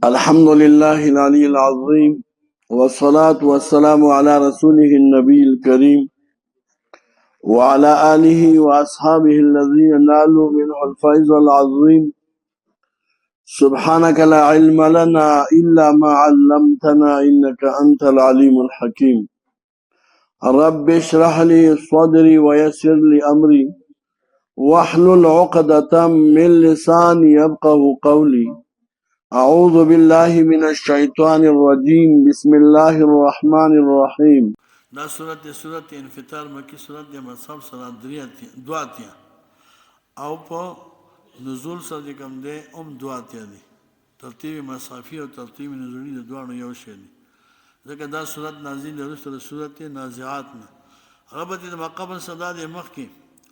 الحمد لله العلي العظيم والصلاة والسلام على رسوله النبي الكريم وعلى آله وأصحابه الذين نالوا منه الفيض العظيم. سبحانك لا علم لنا إلا ما علمتنا إنك أنت العليم الحكيم. رب اشرح لي صدري ويسر لي أمري واحلل عقدة من لساني يفقه قولي. أعوذ بالله من الشيطان الرجيم. بسم الله الرحمن الرحيم. دا صورت انفطار مکی صورت دی مصحف سره دواتیا او په نزول سره کوم دی دواتیا دی. ترتیب مصحفی او ترتیب نزولی د دوانو یو شی دی. ځکه دا صورت نازل وروسته صورت نازعات نه ربط د مقابل صدا د مخ کې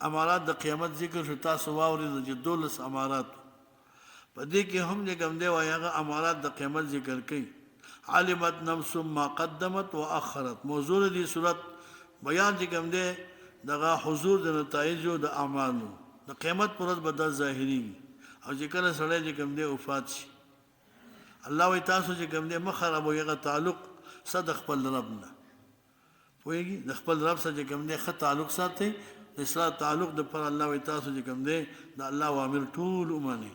امارات د قیامت ذکر شو. تاسو واورئ د دولس امارات په دې کې هم د کوم دی وایي هغه امارات د قیامت ذکر کوي. علمت نفس ما قدمت واخرت موضوع دې صورت بیان چې کوم دی دغه حضور د نتایجو د اعمالو د قیامت پر ورځ به دا ظاهري او چې کله سړی چې کوم دی وفات شي الله وایي تاسو چې کوم دی مه خرابوئ هغه تعلق صد خپل رب نه پوهېږي د خپل رب سره چې کوم دی ښه تعلق ساتئ. د اصلاح تعلق د پر الله وایي تاسو چې کوم دی د الله اوامر ټول ومنئ.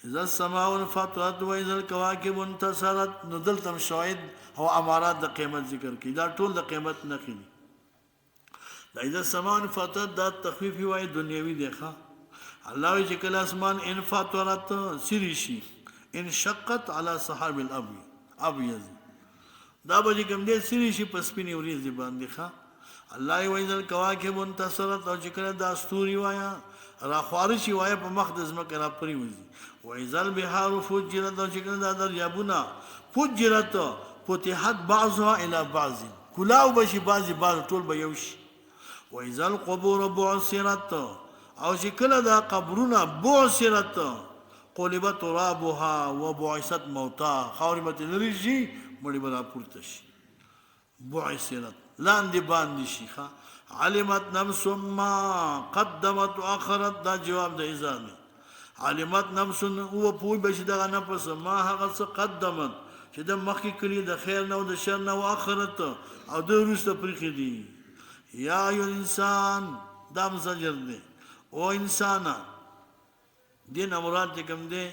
اذا السماء انفطرت واذا الكواكب انتصرت نو دلته شاهد او امارات د قیامت ذکر کی. دا ټول د قیامت نه کړي. دا اذا السماء انفطرت دا تخفیف وای دنیوي دی ښا. الله وی چې کله اسمان انفطرت سری شي انشقت على صحاب الابيض دا به کوم دې سری شي په سپینې ورځې باندې ښا. الله وی اذا الكواكب انتصرت او چې کله دا استوري وایا را خوارشي وایا په مخ د ځمکه را پریوځي. وإذا البحار فجرت او چې کله دا دریابونه فجرت فتحت بعضها الى بعض کلاو بشي بعضی ټول به یو شي. وإذا القبور بعثرت او چې کله دا قبرونه بعثرت قلبت ترابها وبعثت موتاها خاورې به لرې شي مړي به راپورته شي. بعثرت لاندې باندې شي ښه. علمت نفس ما قدمت واخرت دا جواب د اذا دی. علمت نفس او پوی بشي دغه نفس ما هغه څه قدمت چې د مخکې کړي د خیر نه او د شر نه او آخرت او د وروسته پرېښي دي. یا ایو انسان دا مزجر دی او انسانا دین مراد چې کوم دی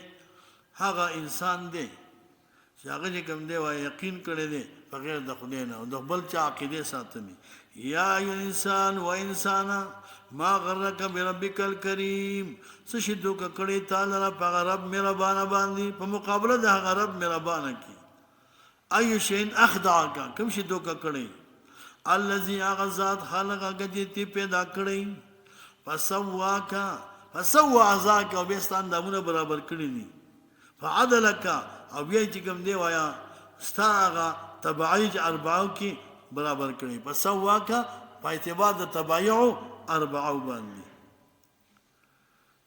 هغه انسان دی چې هغه چې کوم دی وایي یقین کړی دی په غیر د خدای نه او د بل چا عقیدې ساتلي. یا ایو انسان و انسانا ما غرک بربک الکریم څه شي دوکه کړی تا لره په هغه رب مهربانه باندې په مقابله د هغه رب مهربانه کې. ایو شین اخدعک کوم شي دوکه کړی الذي هغه ذات خلقک چې تی پیدا کړی فسوا عزاک او بیا ستا اندامونه برابر کړي دي. فعدلک او بیا چې کوم دی وایا ستا هغه تبعیج اربعو کې برابر کړي. فسواک په اعتبار د تبعیعو اربعو باندې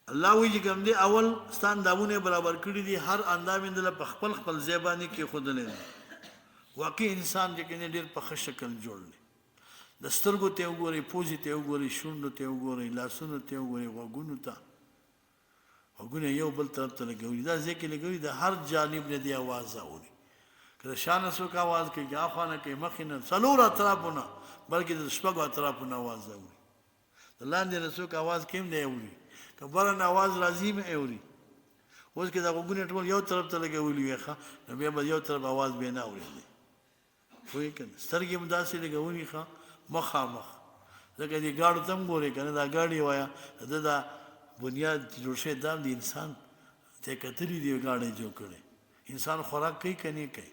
الله وی چې کوم دی اول ستا اندامونه برابر کړي دي هر اندام یې دله په خپل خپل ځای باندې کېښودلی دی. واقعي انسان چې کوم دی ډېر په ښه شکل جوړ دی. د سترګو ته وګورئ پوزې ته وګورئ شونډو ته وګورئ لاسونو ته وګورئ غوږونو ته غوږونه یو بل طرف ته لګوي دا ځای کې لګوي د هر جانب نه دی اواز اوري. که د شانه څوک اواز کوي که اخوا نه کوي مخې نه څلورو اطرافو نه بلکې د شپږو اطرافو نه اواز اوري. د لاندې نه څوک اواز کوي نه اوري که بره نه اواز راځي هم اوري. اوس که دا غوږونه ټول یو طرف ته لګولي وي ښه نو بیا به یو طرف اواز بیا نه اورېدی پوهېږې که نه. سترګې هم داسې لګولي ښه مخامخ ځکه دې ګاډو ته هم ګورې که نه دا ګاډي وایه د دا بنیاد جوړ شوی دا د انسان ته کتلي دي ګاډی جوړ کړی. انسان خوراک کوي که نه کوي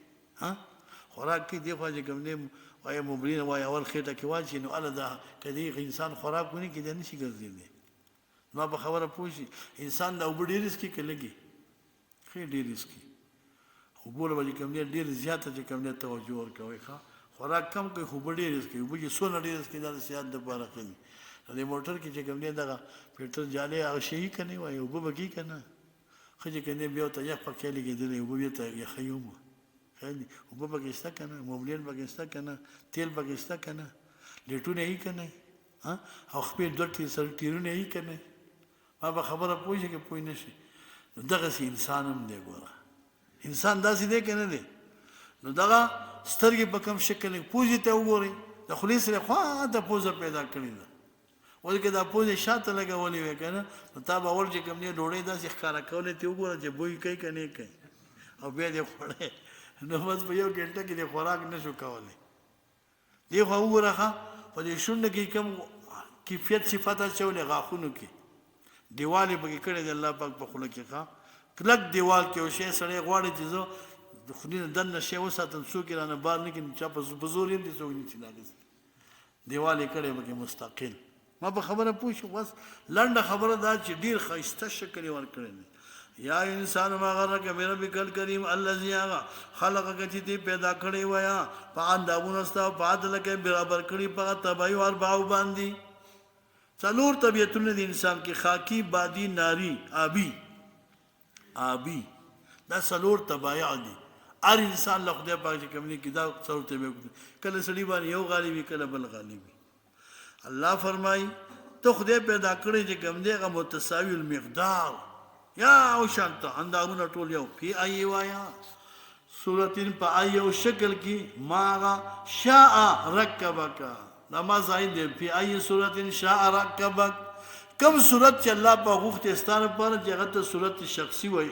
خوراک کوي. دې خوا چې کوم دی وایه مبلین وایه اول خېټه کې واچي نو هله دا که دې انسان خوراک ونه کړي دی نه شي ګرځېدی. ما په خبره پوه شي انسان دا اوبه ډېرې څکي که لږې ښې ډېرې څکي اوبو له به چې کوم دی ډېر زیاته چې کوم دی توجه ورکوئ ښه. خوراک کم کوي خو به ډېرې څکي اوبه چې څونه ډېرې څکي دا د صحت دپاره ښه دي. نو د موټر کې چې کوم دی دغه پېټرول جالۍ هغه شي که نه وایي اوبه به کي که نه ښه چې کوم دی بیا ورته یخ پکې لګېدلی اوبه بیا ته یخوي هم ښه دي اوبه پکې شته که نه موبلین پکې شته که نه تیل پکې شته که نه لیټونه یي که نه او خپې دوه سره ټیرونه یي که نه. ما به خبره پوه شي که پوه نه شي دغسې انسان هم دی ګوره انسان داسې دی که نه دی نو دغه سترګې په کوم شکل پوزې ته وګورئ د خولې سره خوا ته پوزه پیدا کړې ده ولې که دا پوزې شاته لګولې وې که نه نو تا به اول چې کوم دی ډوډۍ داسې ښکاره کولی ته وګوره چې بوی کوي که نه کوي او بیا دې خوړی نو بس په یو ګنټه کې د خوراک نه شو کولی دې خوا وګوره ښه په دې شونډه کې کوم کیفیت صفت اچولی غاښونو کې دیوال یې پکې کړی دی الله پاک په خوله کې ښه کلک دیوال کې یو شی سړی غواړي چې زه د خولې نه دننه شی وساتم څوک یې رانه بار نه کړي چا په زور یې دې څوک نیسي داګسې دیوال یې کړی پکې مستقل ما په خبره پوه شو بس لنډه خبره دا چې ډېر ښایسته شکل یې ورکړی دی یا انسان ما غرک بربک الکریم الذی هغه خلقک چې دې پیدا کړی ویا په اندامونو ستا په عدل کې برابر کړي په تبعی او اربعو باندې څلور طبیعتونه د انسان کې خاکی بادي ناری آبی دا څلور طبایع دي هر انسان له خدای پاک چې کوم کې دا څلور طبیعت کله سړي باندې یو غالبي کله بل غالبي الله فرمای ته خدای پیدا کړی چې کوم دی هغه متساوي المقدار یا او شانت اندامونه ټول یو فی ای وایا صورتین په ایو شکل کې ما شاء رکبک نما زائد دی فی ای صورتین شاء رکبک کم صورت چې الله په غوښته ستاره پر چې هغه ته صورت شخصي وای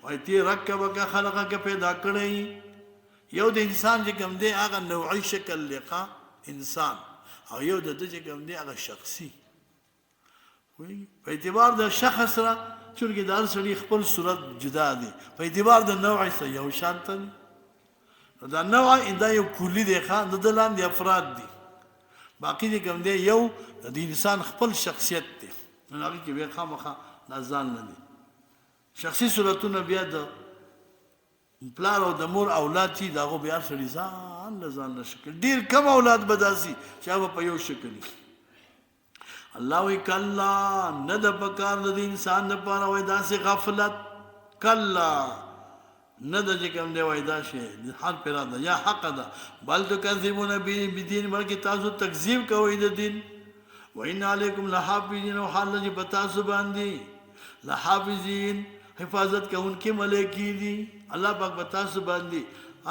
وای تی رکبک خلقک پیدا کړی یو د انسان چې کوم دی هغه نوعي شکل لقا انسان او یو د دې چې کوم دی هغه شخصي وای په اعتبار د شخص سره چونکه د هر سړي خپل صورت جدا دی په اعتبار د نوع سره یو شان دی دا نوع دا یو کلی دی خان د لاندې افراد دي باقی دي کوم دی یو د انسان خپل شخصیت دی نو هغه کې به خامخا ځان نه دي شخصي صورتونه بیا د پلار او د مور اولاد چې داغه بیا سړي ځان شکل ډیر کم اولاد بداسي چې هغه په یو شکل الله وی کلا نه د پکار د انسان لپاره وای داسې غفلت کلا نه د کوم دی وای دا شی حال پیرا ده یا حق ده بل تکذبون بدین بلکې تاسو تکذیب کوئ د دین وان علیکم لحافظین او حال چې تاسو باندې لحافظین حفاظت کوونکي ملائکی دي الله پاک تاسو باندې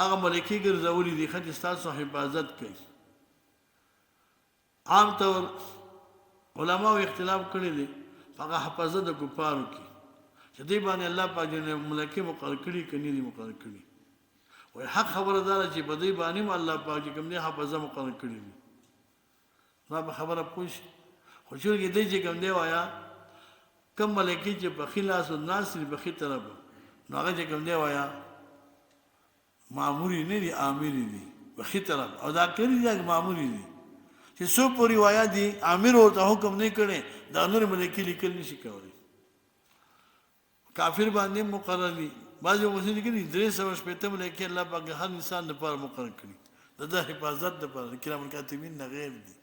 هغه ملائکی ګرځولي دي چې تاسو حفاظت کوي عام طور علماء اختلاف کړی دي هغه حفاظت د کفارو کې چې دې باندې الله پاک دې ملائکه مقرر کړي کني دي مقرر کړي وای حق خبره دار چې په دې باندې الله پاک کوم دې حفاظت مقرر کړي دي ما به خبره پوښ خو چې دې چې کوم دی وایا کوم ملائکه چې په خلاص الناس په خې طرف نو هغه چې کوم دی وایا ماموري نه دي امر دي په خې طرف او دا کړی دي ماموري دي چې څو په روایت دي امیر ورته حکم نه کړي دا نور ملکی لیکل نشي کولای کافر باندې مقرر دي بعضو مسلمان کې 300 شپته ملکی الله پاک هر انسان لپاره مقرر کړي د حفاظت لپاره کرام الکاتبین نه غیر دي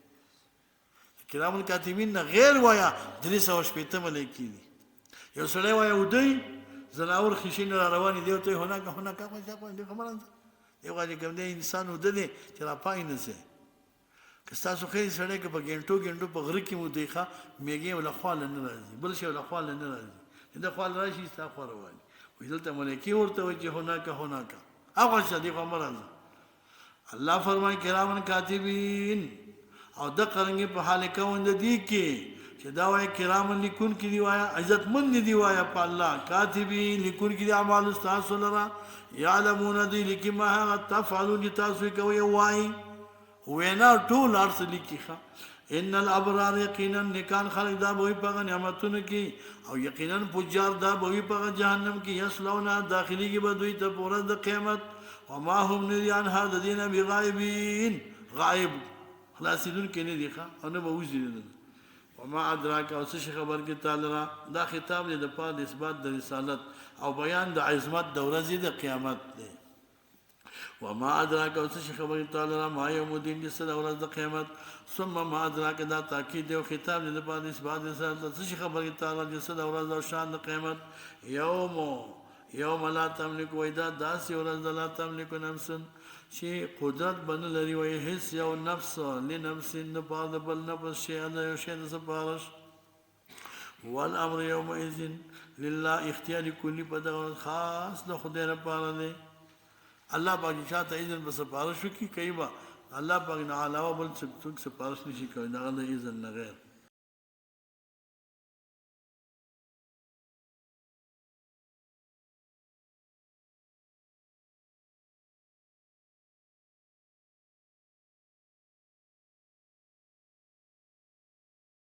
کرام الکاتبین نه غیر وایا 300 شپته ملکی دي یو سړی وایا ودی زناور خشین را روان دي ته هونه کا دي خبره یو غاړي کوم دي انسان ودی چې را پای نه سي که تاسو خې سړی کې په ګنټو په غره کې مو دیخه میګي ولا خپل نه راځي بل شي ولا خپل نه راځي دا خپل راشي تاسو رواني وې دلته ملکی ورته وي چې هونه کا هغه څه دی کومه الله فرمای کرامن کاتبین او د قرنګ په حال کوند دي کې چې دا وای کرامن لیکون کې دی وایا عزت مند دی وایا په الله کاتبین لیکون کې اعمال تاسو لرا یعلمون دی لکی ما تفعلون تاسو کوي وای وینا ټول ارس لیکيخه ان الابرار یقینا نکان خلق دا بوئی په نعمتونو کې او یقینا فجار دا بوئی په جهنم کې یسلونا داخلي کې بدوي ته پورا د قیامت وما هم نيان هذا دین بغایبین غائب خلاصون کې نه دیخه او نه بوزي وما ادراک او څه خبر کې تعالی دا خطاب دې د پاد اثبات د رسالت او بیان د عظمت د ورځې د قیامت دی وما ادراك او څه خبر تعالی ما یوم الدین د سره ورځ د قیامت ثم ما ادراك دا تاکید او خطاب د بعد اثبات سره څه خبر تعالی د سره ورځ او شان د قیامت یوم لا تملک ویدا داس ورځ لا تملک نفس چې قدرت بن لري وي هیڅ یو نفس لنفس نه بعد بل نفس شي نه یو شي د سپارش والامر يومئذ لله اختیار کلی په دغه خاص د خدای لپاره دی الله پاک چاته اذن به سپارښت وکړي کوي به الله پاک نه علاوه بل څوک سپارښت نشي کوي دغه د اذن نه غیر